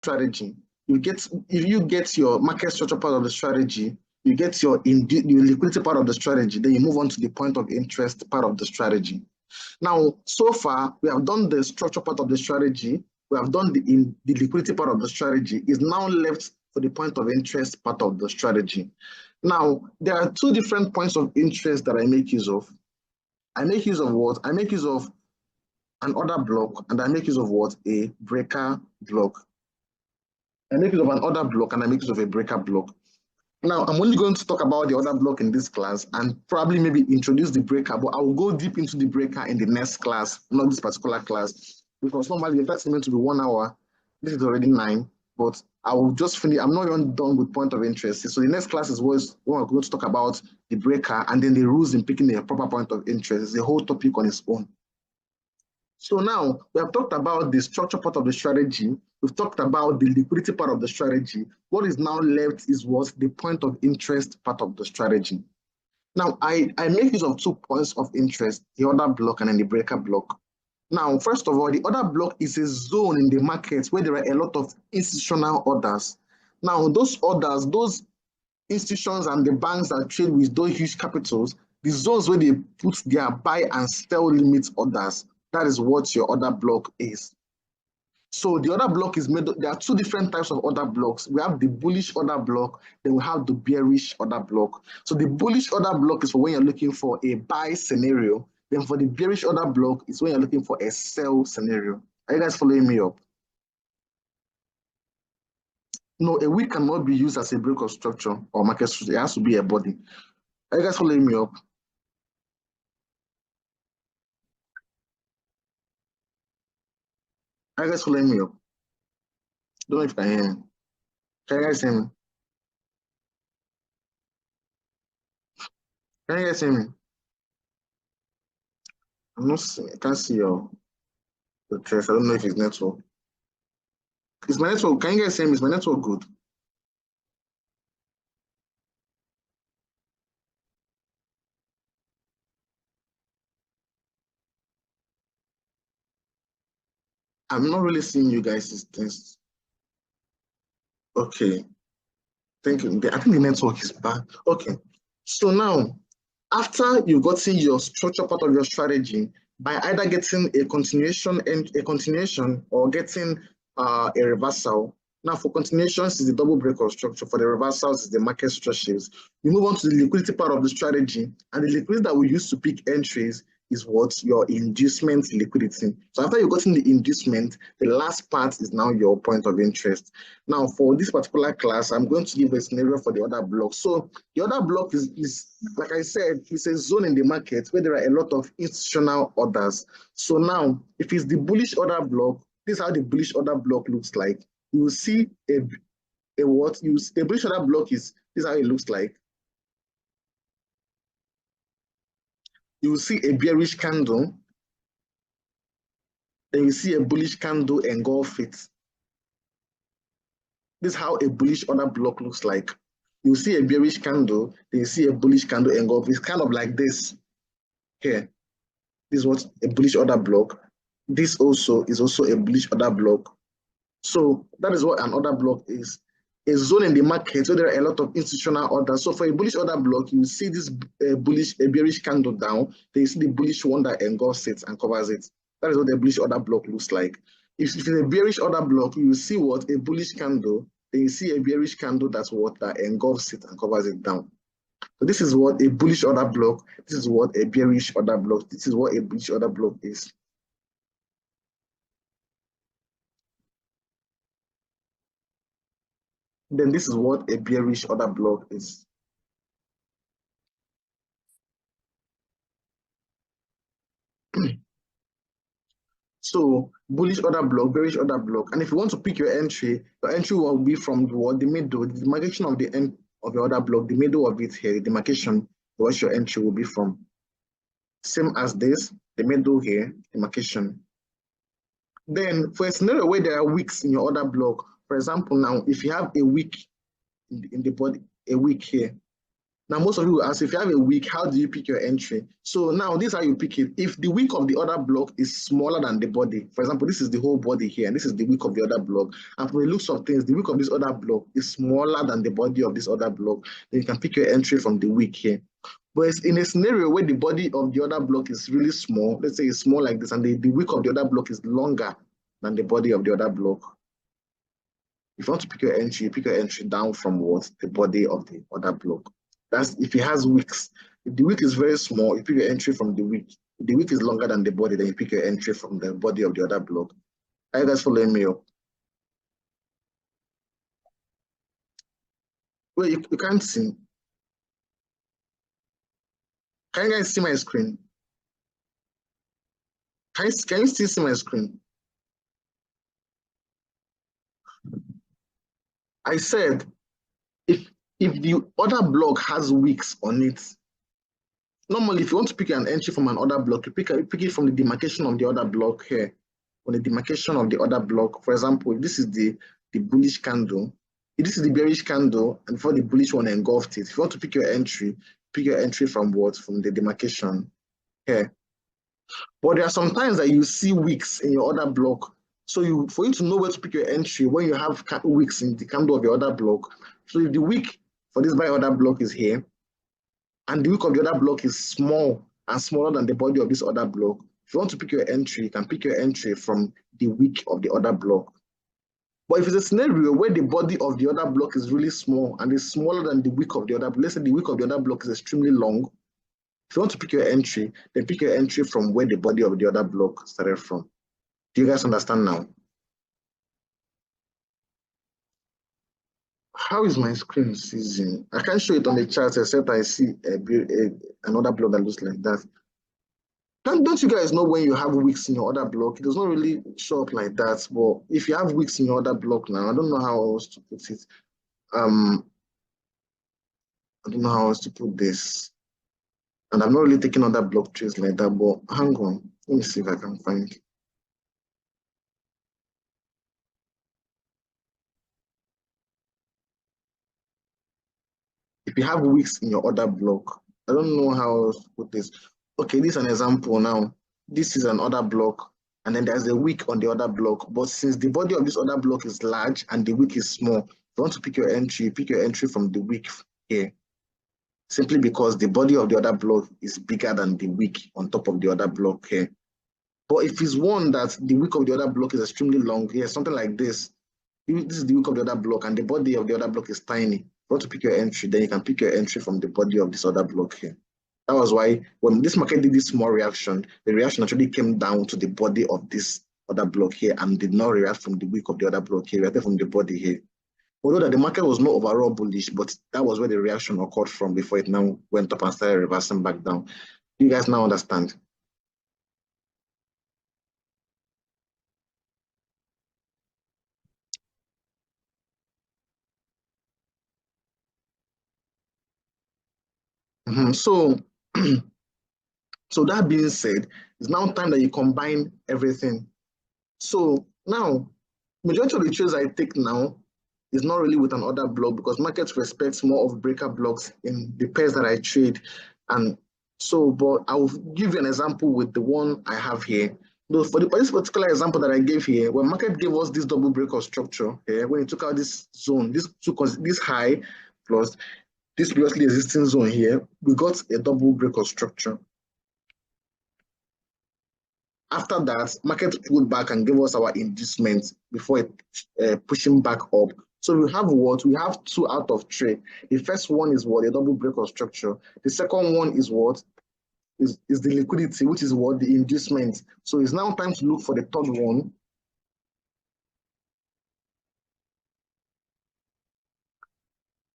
strategy. If you get your market structure part of the strategy, you get your liquidity part of the strategy, then you move on to the point of interest part of the strategy. Now, so far, we have done the structure part of the strategy, we have done the liquidity part of the strategy. Is now left for the point of interest part of the strategy. Now, there are two different points of interest that I make use of. I make use of what? I make use of an order block, and I make use of what? A breaker block. I make use of an order block, and I make use of a breaker block. Now, I'm only going to talk about the order block in this class and probably maybe introduce the breaker, but I will go deep into the breaker in the next class, not this particular class, because normally the class is meant to be 1 hour. This is already 9, but I will just finish. I'm not even done with point of interest. So the next class is when we're going to talk about the breaker and then the rules in picking a proper point of interest. It's a whole topic on its own. So now we have talked about the structure part of the strategy. We've talked about the liquidity part of the strategy. What is now left is what? The point of interest part of the strategy. Now, I make use of 2 points of interest, the order block and then the breaker block. Now, first of all, the order block is a zone in the market where there are a lot of institutional orders. Now, those orders, those institutions and the banks that trade with those huge capitals, the zones where they put their buy and sell limit orders, that is what your order block is. So the order block is made, there are 2 different types of order blocks. We have the bullish order block, then we have the bearish order block. So the bullish order block is for when you're looking for a buy scenario. Then for the bearish order block is when you're looking for a sell scenario. Are you guys following me up? No, a wick cannot be used as a break of structure or market structure. It has to be a body. Are you guys following me up? Are you guys following me up? Don't know if you can hear me. Can you guys hear me? Can you guys hear me? I'm not seeing, I can't see your test. I don't know if it's network. Is my network, can you guys hear me? Is my network good? I'm not really seeing you guys' test. Okay. Thank you. I think the network is bad. Okay. So now, after you've gotten your structure part of your strategy, by either getting a continuation or getting a reversal. Now for continuations is the double break of structure. For the reversals is the market stretches. You move on to the liquidity part of the strategy, and the liquidity that we use to pick entries is what? Your inducement liquidity. So after you've gotten the inducement, the last part is now your point of interest. Now for this particular class, I'm going to give a scenario for the other block. So the other block is like I said, it's a zone in the market where there are a lot of institutional orders. So now, if it's the bullish order block, this is how the bullish order block looks like. You will see a bullish order block is, this is how it looks like. You will see a bearish candle, then you see a bullish candle engulf it. This is how a bullish order block looks like. You see a bearish candle, then you see a bullish candle engulf. It's kind of like this here. This is what a bullish order block. This also is also a bullish order block. So that is what an order block is. A zone in the market where there are a lot of institutional orders. So for a bullish order block, you see this bearish candle down. Then you see the bullish one that engulfs it and covers it. That is what a bullish order block looks like. If it's a bearish order block, you will see what? A bullish candle. Then you see a bearish candle that's what? That engulfs it and covers it down. So this is what a bullish order block. This is what a bearish order block. This is what a bullish order block is. Then this is what a bearish order block is. So bullish order block, bearish order block. And if you want to pick your entry will be from the middle, the demarcation of the end of your order block, the middle of it here, the demarcation, what your entry will be from. Same as this, the middle here, demarcation. Then for a scenario where there are wicks in your order block, for example, now if you have a wick in the body, a wick here, Now, most of you will ask, if you have a wick, how do you pick your entry? So now this is how you pick it. If the wick of the other block is smaller than the body, for example, this is the whole body here, and this is the wick of the other block. And from the looks of things, the wick of this other block is smaller than the body of this other block. Then you can pick your entry from the wick here. But it's in a scenario where the body of the other block is really small, let's say it's small like this, and the wick of the other block is longer than the body of the other block. If you want to pick your entry, you pick your entry down from what? The body of the other block. That's if it has wicks. If the wick is very small, you pick your entry from the wick. If the wick is longer than the body, then you pick your entry from the body of the other block. Are you guys following me up? Well, you can't see. Can you guys see my screen? Can you still see my screen? I said, if the other block has wicks on it, normally if you want to pick an entry from another block, you pick it from the demarcation of the other block here. On the demarcation of the other block, for example, if this is the bullish candle, if this is the bearish candle, and before the bullish one engulfed it, if you want to pick your entry from what? From the demarcation here. But there are some times that you see wicks in your other block. So for you to know where to pick your entry when you have wicks in the candle of your other block. So if the wick for this other block is here, and the wick of the other block is small and smaller than the body of this other block, if you want to pick your entry, you can pick your entry from the wick of the other block. But if it's a scenario where the body of the other block is really small and is smaller than the wick of the other block, let's say the wick of the other block is extremely long, if you want to pick your entry, then pick your entry from where the body of the other block started from. Do you guys understand now? How is my screen seizing? I can't show it on the chart except I see another block that looks like that. Don't you guys know when you have wicks in your other block? It does not really show up like that. But if you have wicks in your other block now, I don't know how else to put it. I don't know how else to put this. And I'm not really taking other block trees like that, but hang on. Let me see if I can find it. If you have wicks in your other block, I don't know how else to put this. Okay, this is an example now. This is another block, and then there's a wick on the other block. But since the body of this other block is large and the wick is small, if you want to pick your entry, you pick your entry from the wick here. Simply because the body of the other block is bigger than the wick on top of the other block here. But if it's one that the wick of the other block is extremely long, here, something like this, this is the wick of the other block and the body of the other block is tiny. If you want to pick your entry, then you can pick your entry from the body of this other block here. That was why when this market did this small reaction, the reaction actually came down to the body of this other block here and did not react from the wick of the other block here, reacted from the body here. Although that the market was not overall bullish, but that was where the reaction occurred from before it now went up and started reversing back down. Do you guys now understand? So, so that being said, it's now time that you combine everything. So now, majority of the trades I take now is not really with an order block because markets respects more of breaker blocks in the pairs that I trade. And so, but I'll give you an example with the one I have here. For this particular example that I gave here, when market gave us this double breaker structure here, when it took out this zone, this high plus this previously existing zone here, we got a double breaker structure. After that, market pulled back and gave us our inducement before pushing back up. So we have what? We have 2 out of 3. The first one is what? A double breaker structure. The second one is what? Is the liquidity, which is what? The inducement. So it's now time to look for the third one.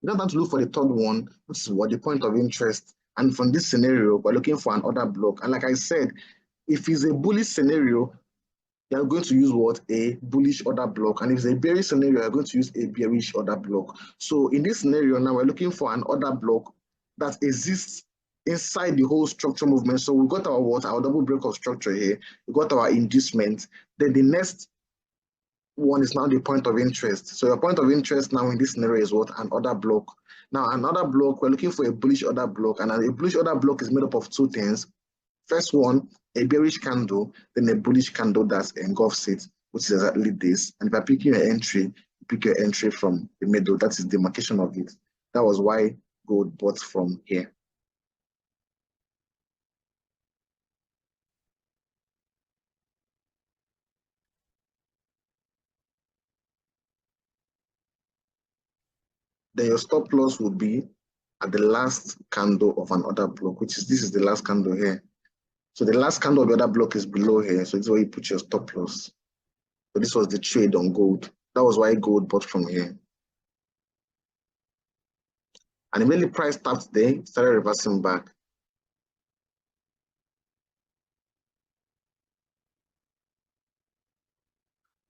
It's now time to look for the third one, which is what? The point of interest. And from this scenario, we're looking for an order block. And like I said, if it's a bullish scenario, you're going to use what? A bullish order block. And if it's a bearish scenario, you're going to use a bearish order block. So in this scenario now, we're looking for an order block that exists inside the whole structure movement. So we got our what? Our double break of structure here. We got our inducement. Then the next one is now the point of interest. So your point of interest now in this scenario is what? An order block. Now, another block, we're looking for a bullish order block, and a bullish order block is made up of two things. First one, a bearish candle, then a bullish candle that engulfs it, which is exactly this. And if I pick your entry, you pick your entry from the middle. That is the demarcation of it. That was why gold bought from here. Then your stop loss would be at the last candle of an order block, which is, this is the last candle here. So the last candle of the other block is below here. So this is where you put your stop loss. So this was the trade on gold. That was why gold bought from here. And immediately price tapped there, started reversing back.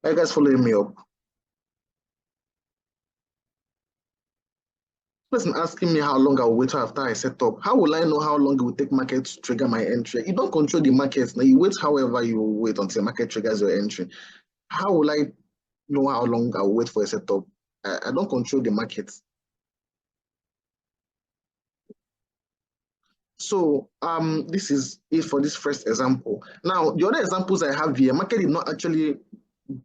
Are you guys following me up? Person asking me how long I'll wait after I set up. How will I know how long it will take market to trigger my entry? You don't control the market. Now you wait however you wait until market triggers your entry. How will I know how long I'll wait for a setup? I don't control the market. So this is it for this first example. Now the other examples I have here, market did not actually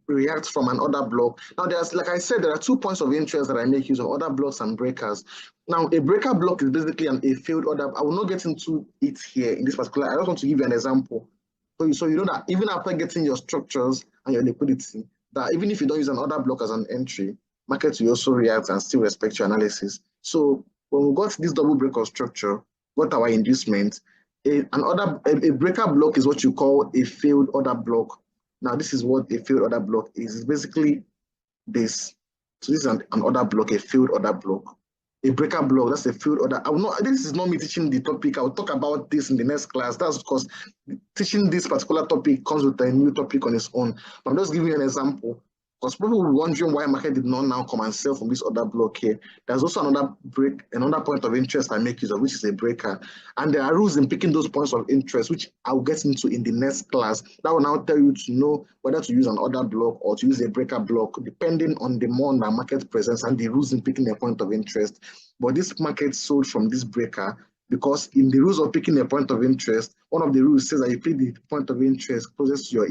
react from an order block. Now there's, like I said, there are 2 points of interest that I make use of: order blocks and breakers. Now a breaker block is basically a failed order. I will not get into it here in this particular. I just want to give you an example. So you know that even after getting your structures and your liquidity, that even if you don't use an order block as an entry, market will also react and still respect your analysis. So when we got this double break of structure, got our inducement, a breaker block is what you call a failed order block. Now, this is what a failed order block is. It's basically this. So this is an order block, a failed order block. A breaker block, that's a failed order. I will not, this is not me teaching the topic. I will talk about this in the next class. That's because teaching this particular topic comes with a new topic on its own. But I'm just giving you an example. Because people will be wondering why market did not now come and sell from this order block here. There's also another point of interest I make use of, which is a breaker. And there are rules in picking those points of interest, which I'll get into in the next class. That will now tell you to know whether to use an order block or to use a breaker block, depending on the month that market presents and the rules in picking a point of interest. But this market sold from this breaker because in the rules of picking a point of interest, one of the rules says that you pick the point of interest closest to your